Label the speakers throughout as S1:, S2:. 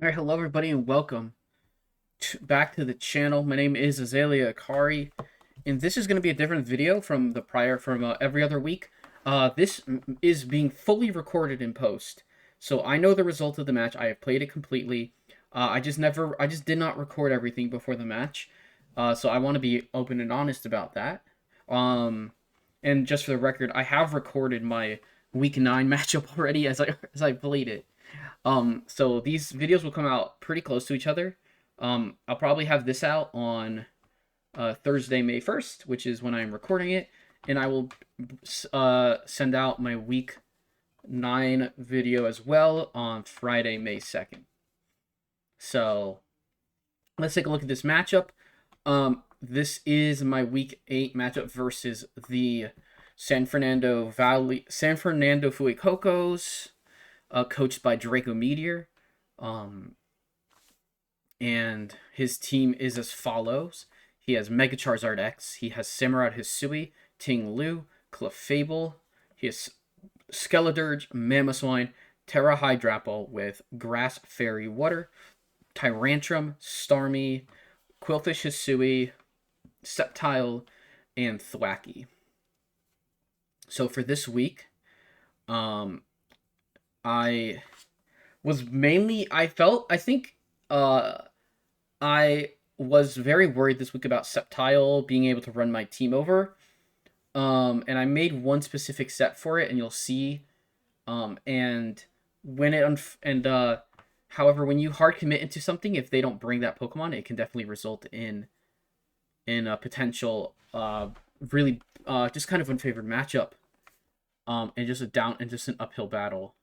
S1: All right, hello everybody, and welcome back to the channel. My name is Azalea Akari, and this is going to be a different video from every other week. This is being fully recorded in post, so I know the result of the match. I have played it completely. I just did not record everything before the match, so I want to be open and honest about that. Um, and just for the record, I have recorded my week 9 matchup already as I played it. So these videos will come out pretty close to each other. I'll probably have this out on Thursday, May 1st, which is when I'm recording it, and I will send out my week 9 video as well on Friday, May 2nd. So let's take a look at this matchup. This is my week 8 matchup versus the San Fernando Fuecocos, coached by Draco Meteor. Um, and his team is as follows. He has Mega Charizard X. He has Samurott Hisui, Ting Lu, Clefable. He has Skeledirge, Mamoswine, Terra Hydrapple with Grass Fairy Water, Tyrantrum, Starmie, Quillfish Hisui, Sceptile, and Thwackey. So for this week, um, I I think I was very worried this week about Sceptile being able to run my team over. And I made one specific set for it, and you'll see. And when it however, when you hard commit into something, if they don't bring that Pokemon, it can definitely result in a potential really just kind of unfavored matchup. And just an uphill battle.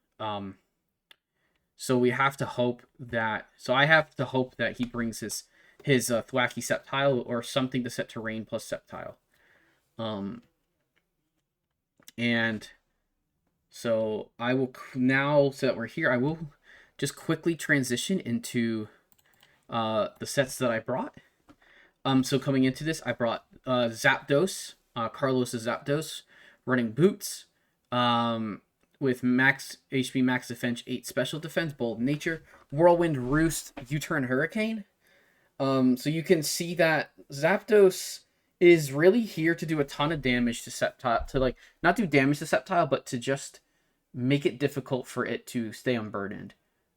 S1: So we have to hope that. So I have to hope that he brings his Thwackey Sceptile or something to set terrain plus Sceptile. And so I will now, so that we're here, I will just quickly transition into the sets that I brought. So coming into this, I brought Zapdos, Carlos' Zapdos, running boots, with max HP, max defense, 8 special defense, bold nature, whirlwind, roost, U-turn, hurricane. So you can see that Zapdos is really here to do a ton of damage to Sceptile, to like not do damage to Sceptile, but to just make it difficult for it to stay unburdened.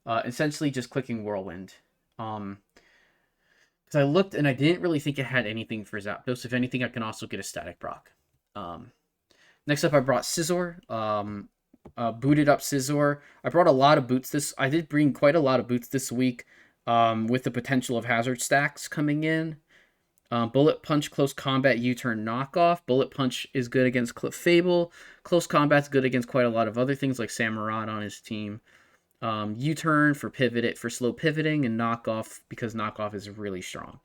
S1: Essentially just clicking whirlwind. Because I looked and I didn't really think it had anything for Zapdos. If anything, I can also get a static proc. Next up, I brought Scizor. Booted up Scizor. I brought a lot of boots this. I did bring quite a lot of boots this week, with the potential of hazard stacks coming in. Bullet Punch, Close Combat, U-Turn, Knockoff. Bullet Punch is good against Clefable. Close Combat's good against quite a lot of other things like Samurott on his team. U-Turn for slow pivoting, and Knockoff because Knockoff is really strong.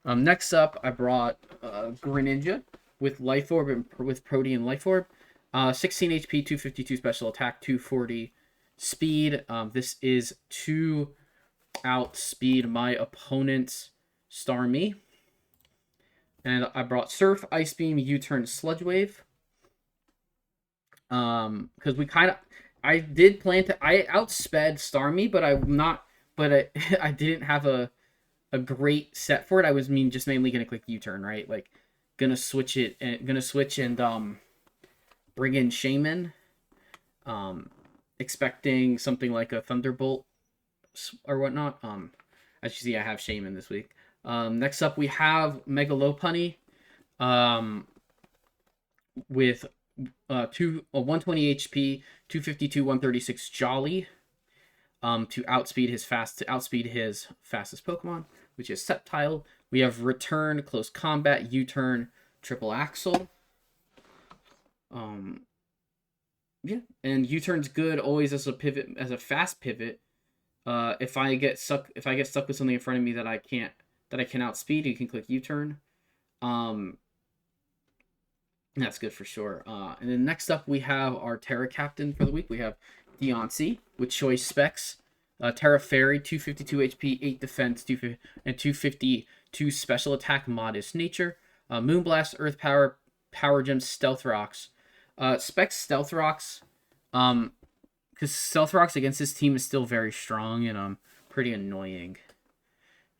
S1: Next up, I brought Greninja with Life Orb and with Protean Life Orb. 16 HP, 252 special attack, 240 speed. This is to outspeed my opponent's Starmie. And I brought Surf, Ice Beam, U-Turn, Sludge Wave. Because I did plan to, I outsped Starmie, but I didn't have a great set for it. I was just mainly gonna click U-Turn, right? Like, gonna switch and bring in Shaman, expecting something like a Thunderbolt or whatnot. As you see, I have Shaman this week. Next up, we have Megalopunny, with 120 HP, 252, 136 Jolly, to outspeed his fastest Pokemon, which is Sceptile. We have Return, Close Combat, U-Turn, Triple Axle. Yeah, and U-Turn's good always as a fast pivot. If I get stuck with something in front of me that I can outspeed, you can click U-Turn. That's good for sure. And then next up we have our Terra Captain for the week. We have Deontay with choice specs. Terra Fairy, 252 HP, 8 defense, 252 special attack, modest nature. Moonblast, Earth Power, Power Gem, Stealth Rocks. Specs Stealth Rocks, because Stealth Rocks against this team is still very strong, and pretty annoying.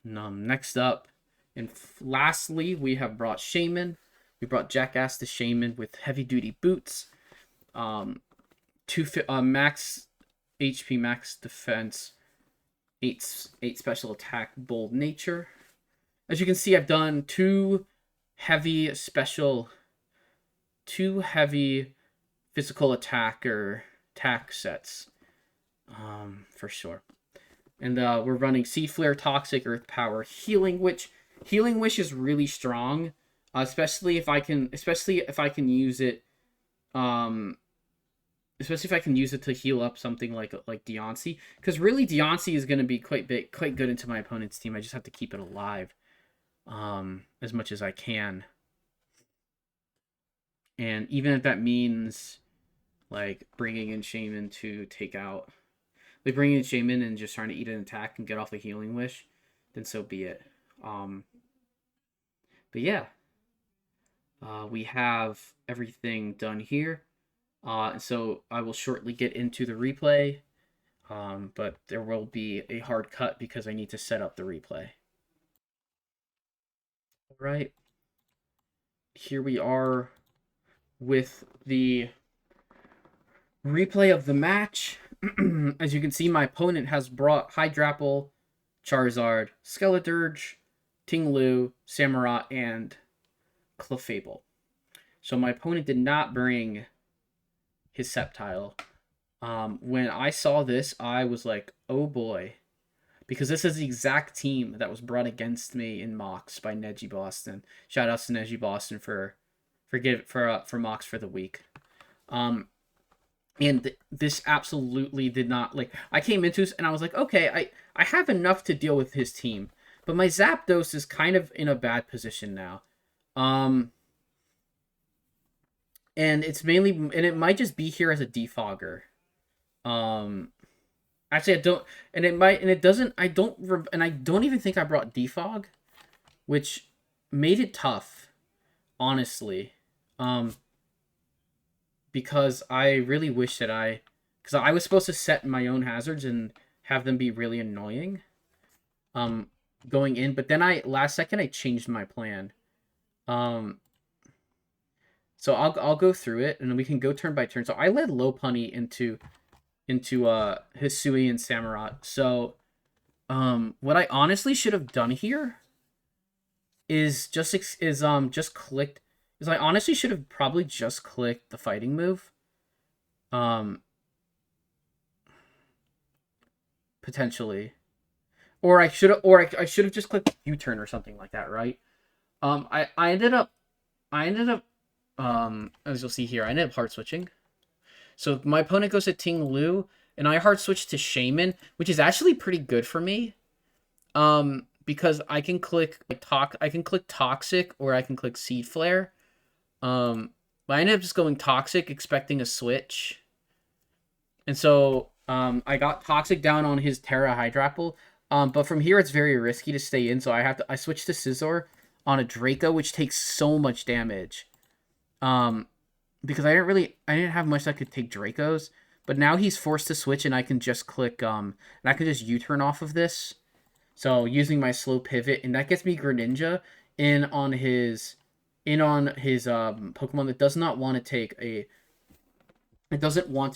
S1: Next up, and lastly, we have brought Shaman. We brought Jackass the Shaman with heavy duty boots, max HP, max defense, 8 special attack, bold nature. As you can see, I've done two heavy physical attack sets, for sure. And we're running Sea Flare, Toxic, Earth Power, Healing Witch. Healing Wish is really strong, especially if I can use it. Especially if I can use it to heal up something like Deoncy, because really Deoncy is going to be quite good into my opponent's team. I just have to keep it alive, as much as I can. And even if that means like bringing in Shaman to take out, like bringing in Shaman and just trying to eat an attack and get off the Healing Wish, then so be it. But yeah, we have everything done here. So I will shortly get into the replay, but there will be a hard cut because I need to set up the replay. All right, here we are with the replay of the match. As you can see, my opponent has brought Hydrapple, Charizard, Skeledirge, Tinglu, Samurott, and Clefable. So my opponent did not bring his Sceptile. When I saw this, I was like, oh boy. Because this is the exact team that was brought against me in Mox by Neji Boston. Shout outs to Neji Boston for Mox for the week. And this absolutely did not, like, I came into this and I was like, okay, I have enough to deal with his team. But my Zapdos is kind of in a bad position now. And it's mainly, and it might just be here as a defogger. Actually, I don't, and it might, and it doesn't, I don't even think I brought defog, which made it tough, honestly. Because I really wish that because I was supposed to set my own hazards and have them be really annoying, going in, but then last second I changed my plan. So I'll go through it and we can go turn by turn. So I led Lopunny into Hisui and Samurott. So what I honestly should have done here is I honestly should have probably just clicked the fighting move. Potentially. Or I should have just clicked U-turn or something like that, right? I ended up as you'll see here, I ended up hard switching. So my opponent goes to Ting Lu, and I hard switch to Shaman, which is actually pretty good for me. Because I can click Toxic or I can click Seed Flare. But I ended up just going Toxic, expecting a switch. And so I got Toxic down on his Terra Hydrapple. But from here it's very risky to stay in, so I switched to Scizor on a Draco, which takes so much damage. Because I didn't have much that could take Dracos, but now he's forced to switch, and I can just click and I can just U-turn off of this. So using my slow pivot, and that gets me Greninja in on his Pokemon that does not want to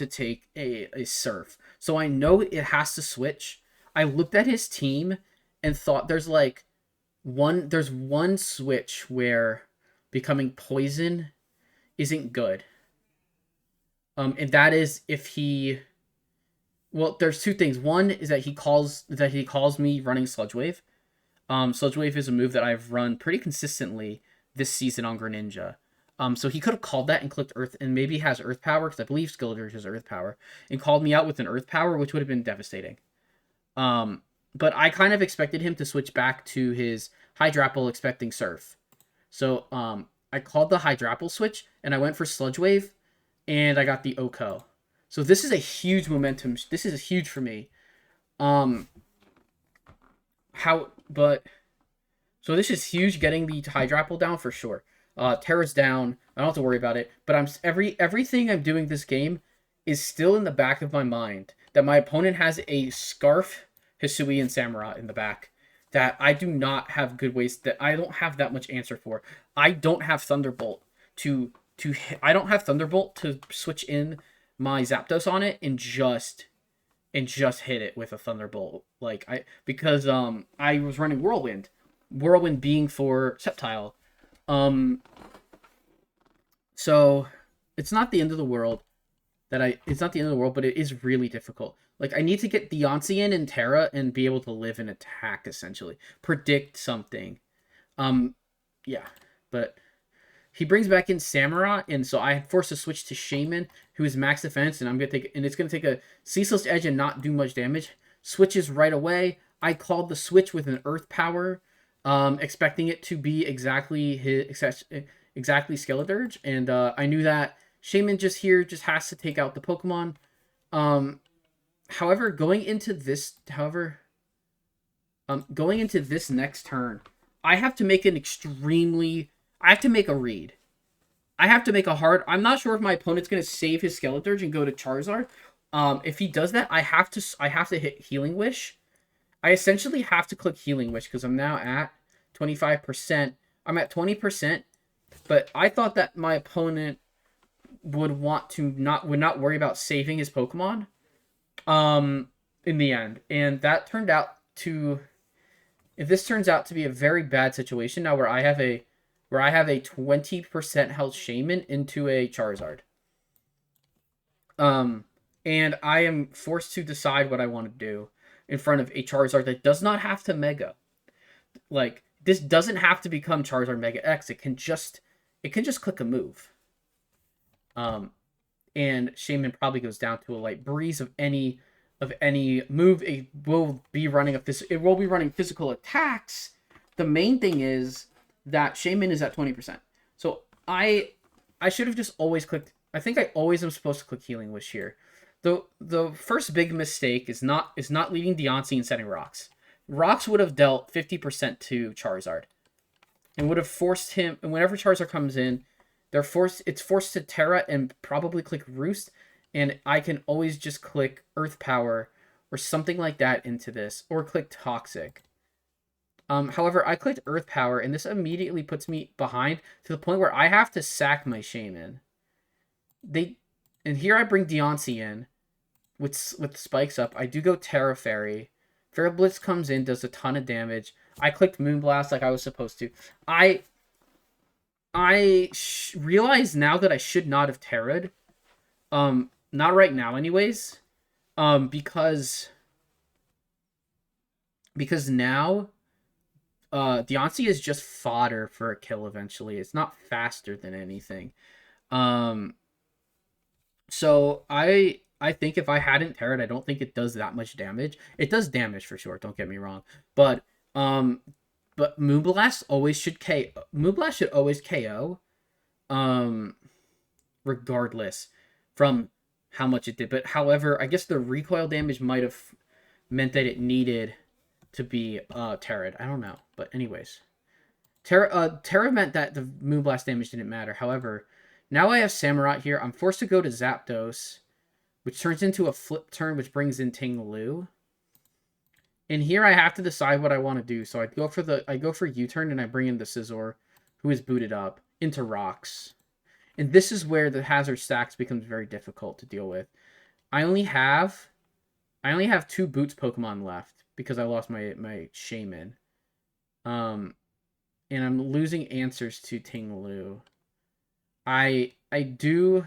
S1: take a Surf. So I know it has to switch. I looked at his team and thought there's one switch where becoming Poison isn't good. And that is if there's two things. One is that he calls me running Sludge Wave. Sludge Wave is a move that I've run pretty consistently this season on Greninja. So he could have called that and clicked Earth, and maybe has Earth Power, because I believe Skeledirge has Earth Power, and called me out with an Earth Power, which would have been devastating. But I kind of expected him to switch back to his Hydrapple, expecting Surf. So I called the Hydrapple switch, and I went for Sludge Wave, and I got the Oko. So this is a huge momentum. This is huge for me. So this is huge, getting the Hydrapple down for sure. Terra's down. I don't have to worry about it. But everything I'm doing this game is still in the back of my mind that my opponent has a Scarf Hisui and Samurott in the back that I do not have good ways, that I don't have that much answer for. I don't have Thunderbolt I don't have Thunderbolt to switch in my Zapdos on it and just hit it with a Thunderbolt. Like because I was running Whirlwind. Whirlwind being for Sceptile. So it's not the end of the world it's not the end of the world, but it is really difficult. Like, I need to get Deontay in and Terra and be able to live and attack, essentially. Predict something. Yeah. But he brings back in Samurott, and so I force to switch to Shaman, who is max defense, and it's gonna take a Ceaseless Edge and not do much damage. Switches right away. I called the switch with an Earth Power, expecting it to be exactly Skeledirge, and I knew that Shaman just has to take out the Pokemon. However, going into this next turn, I have to make a read. I have to make a hard. I'm not sure if my opponent's gonna save his Skeledirge and go to Charizard. If he does that, I have to hit Healing Wish. I essentially have to click Healing Wish because I'm now at 25%. I'm at 20%, but I thought that my opponent would not worry about saving his Pokemon in the end. And that turned out to this turns out to be a very bad situation now where I have a 20% health Shaman into a Charizard. And I am forced to decide what I want to do in front of a Charizard that does not have to Mega. Like, this doesn't have to become Charizard Mega X. It can just click a move. And Shaman probably goes down to a Light Breeze of any move. It will be running physical attacks. The main thing is that Shaman is at 20%. So I should have just always clicked. I think I always am supposed to click Healing Wish here. The first big mistake is not leaving Deontay and setting Rocks. Rocks would have dealt 50% to Charizard, and would have forced him. And whenever Charizard comes in, it's forced to Terra and probably click Roost, and I can always just click Earth Power or something like that into this, or click Toxic. However, I clicked Earth Power, and this immediately puts me behind to the point where I have to sack my Shaman. And here I bring Deontay in with spikes up. I do go Terra Fairy. Fairy Blitz comes in, does a ton of damage. I clicked Moonblast like I was supposed to. I realize now that I should not have Terra'd. Not right now anyways. Because now Deontay is just fodder for a kill eventually. It's not faster than anything. So I think if I hadn't Terra'd, I don't think it does that much damage. It does damage for sure, don't get me wrong. But Moonblast should always KO. Regardless from how much it did. But however, I guess the recoil damage might have meant that it needed to be Terra'd. I don't know. But anyways. Terra meant that the Moonblast damage didn't matter. However, now I have Samurott here. I'm forced to go to Zapdos, which turns into a flip turn, which brings in Ting Lu. And here I have to decide what I want to do. So I go for U-turn, and I bring in the Scizor, who is booted up, into Rocks. And this is where the hazard stacks becomes very difficult to deal with. I only have 2 Boots Pokemon left because I lost my Shaman. And I'm losing answers to Ting Lu. I do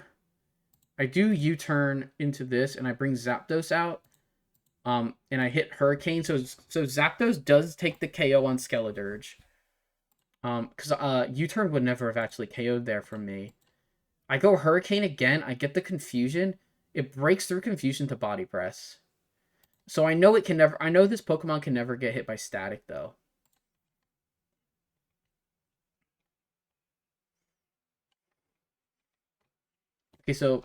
S1: U-turn into this, and I bring Zapdos out. And I hit Hurricane, so Zapdos does take the KO on Skeledirge. Because U-turn would never have actually KO'd there from me. I go Hurricane again, I get the Confusion. It breaks through Confusion to Body Press. So I know this Pokemon can never get hit by Static, though. Okay, so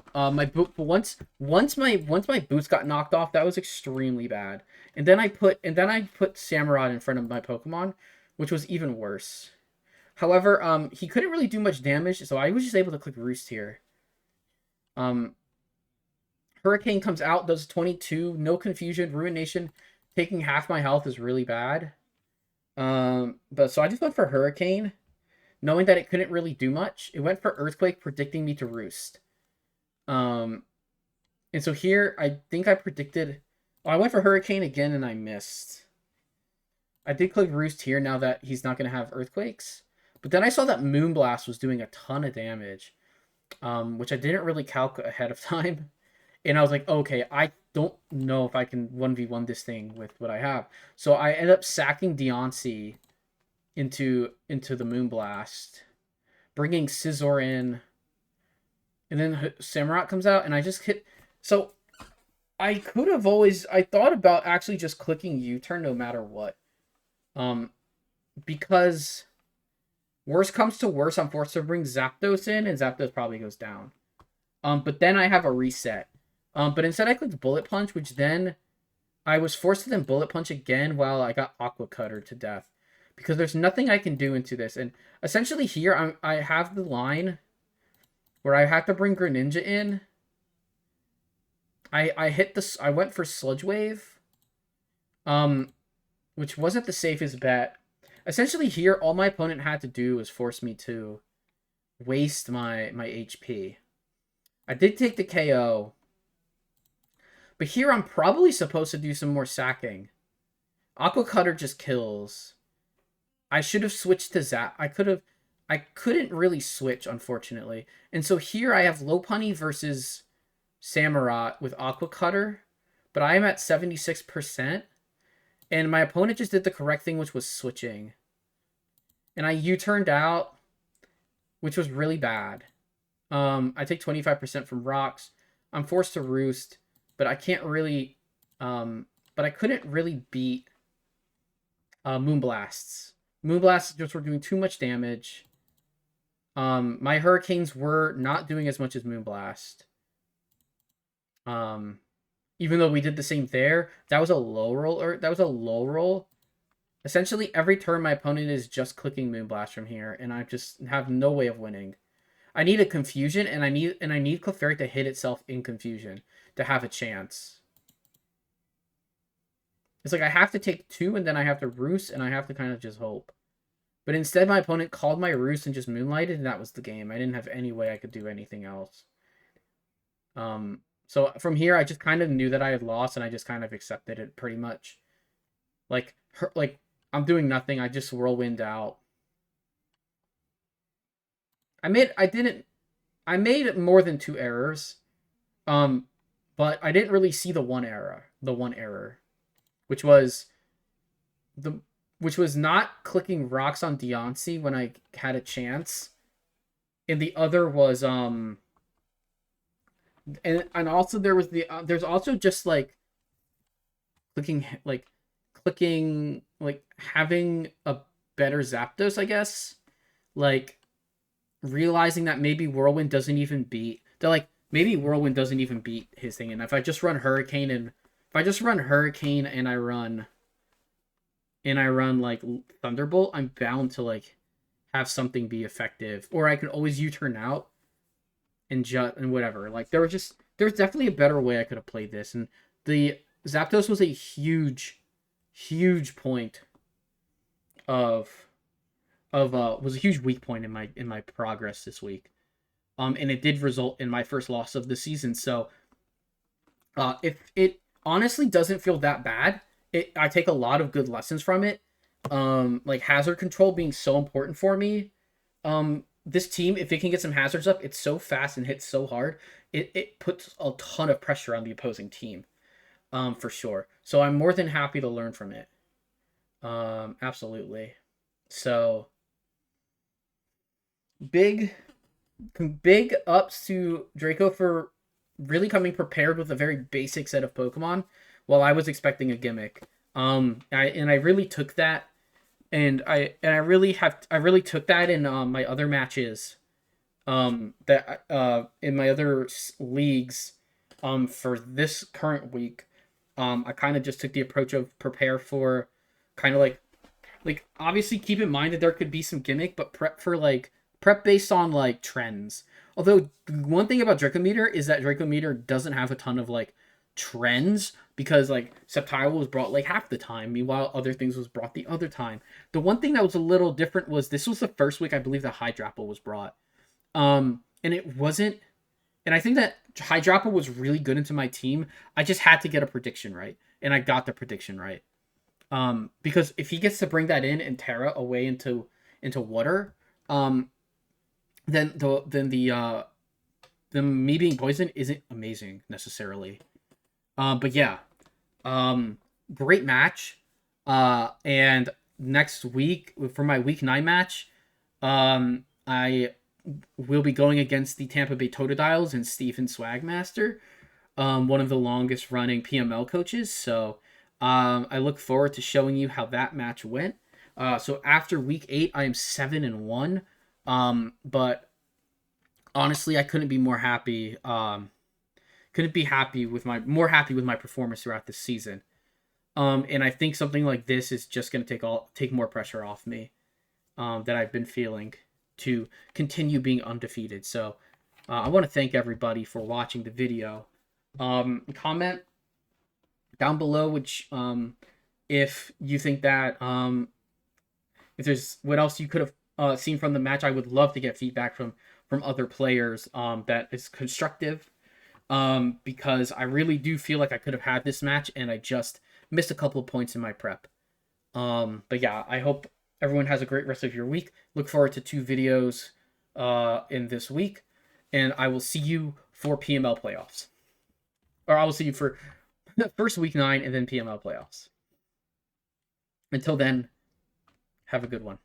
S1: once my boots got knocked off, that was extremely bad. And then I put Samurott in front of my Pokemon, which was even worse. However, he couldn't really do much damage, so I was just able to click Roost here. Hurricane comes out, does 22, no Confusion, Ruination, taking half my health is really bad. But so I just went for Hurricane, knowing that it couldn't really do much. It went for Earthquake, predicting me to Roost. And so here, I think I predicted... Well, I went for Hurricane again, and I missed. I did click Roost here, now that he's not going to have Earthquakes. But then I saw that Moonblast was doing a ton of damage, which I didn't really calc ahead of time. And I was like, okay, I don't know if I can 1v1 this thing with what I have. So I ended up sacking Deontay into the Moonblast, bringing Scizor in, and then HAMUROTT comes out, and I just hit... So I could have always... I thought about actually just clicking U-turn no matter what. Because worst comes to worst, I'm forced to bring Zapdos in, and Zapdos probably goes down. But then I have a reset. But instead I clicked Bullet Punch, which then I was forced to then Bullet Punch again while I got Aqua Cutter to death. Because there's nothing I can do into this. And essentially here, I have the line where I have to bring Greninja in. I hit this. I went for Sludge Wave, which wasn't the safest bet. Essentially here, all my opponent had to do was force me to waste my HP. I did take the KO. But here I'm probably supposed to do some more sacking. Aqua Cutter just kills. I should have switched to Zap. I couldn't really switch, unfortunately. And so here I have Lopunny versus HAMUROTT with Aqua Cutter. But I am at 76%. And my opponent just did the correct thing, which was switching. And I U-turned out, which was really bad. I take 25% from rocks. I'm forced to Roost. But I can't really... but I couldn't really beat Moonblasts. Moonblasts just were doing too much damage. My Hurricanes were not doing as much as Moonblast. Even though we did the same there, that was a low roll. That was a low roll. Essentially, every turn my opponent is just clicking Moonblast from here, and I just have no way of winning. I need a Confusion, and I need Clefairy to hit itself in Confusion to have a chance. It's like I have to take 2, and then I have to Roost, and I have to kind of just hope. But instead, my opponent called my Roost and just Moonlighted, and that was the game. I didn't have any way I could do anything else. So from here, I just kind of knew that I had lost, and I just kind of accepted it pretty much. Like I'm doing nothing. I just Whirlwind out. I made more than 2 errors. But I didn't really see the one error, which was not clicking rocks on Deontay when I had a chance, and the other was and also there was there's also just like clicking having a better Zapdos, I guess, like realizing that maybe Whirlwind doesn't even beat maybe Whirlwind doesn't even beat his thing, and if I just run Hurricane and I run like Thunderbolt, I'm bound to like have something be effective, or I could always U-turn out and whatever. Like there's definitely a better way I could have played this, and the Zapdos was a huge point was a huge weak point in my progress this week. And it did result in my first loss of the season. So, if it honestly doesn't feel that bad, I take a lot of good lessons from it. Like hazard control being so important for me. This team, if it can get some hazards up, it's so fast and hits so hard. It puts a ton of pressure on the opposing team, for sure. So I'm more than happy to learn from it. Absolutely. So, big ups to Draco for really coming prepared with a very basic set of Pokemon, while I was expecting a gimmick. I really took that, and I really took that in my other matches, that in my other leagues, for this current week, I kind of just took the approach of prepare for kind of like obviously keep in mind that there could be some gimmick, but prep based on like trends. Although one thing about Dracometer is that Dracometer doesn't have a ton of like trends because like Septile was brought like half the time, meanwhile other things was brought the other time. The one thing that was a little different was this was the first week I believe the Hydrapple was brought. And it wasn't, and I think that Hydrapple was really good into my team. I just had to get a prediction right, and I got the prediction right. Because if he gets to bring that in and Terra away into water, then the me being poisoned isn't amazing necessarily. But yeah, great match. And next week for my week 9 match, I will be going against the Tampa Bay Totodiles and Stephen Swagmaster, one of the longest running PML coaches. So I look forward to showing you how that match went. So after week 8, I am 7-1. But honestly, I couldn't be more happy. Couldn't be more happy with my performance throughout this season. And I think something like this is just going to take more pressure off me that I've been feeling to continue being undefeated. So I want to thank everybody for watching the video. Comment down below which if you think that if there's what else you could have seen from the match. I would love to get feedback from other players that is constructive, because I really do feel like I could have had this match and I just missed a couple of points in my prep. But yeah, I hope everyone has a great rest of your week. Look forward to 2 videos in this week, and I will see you for PML playoffs. Or I will see you for first week 9 and then PML playoffs. Until then, have a good one.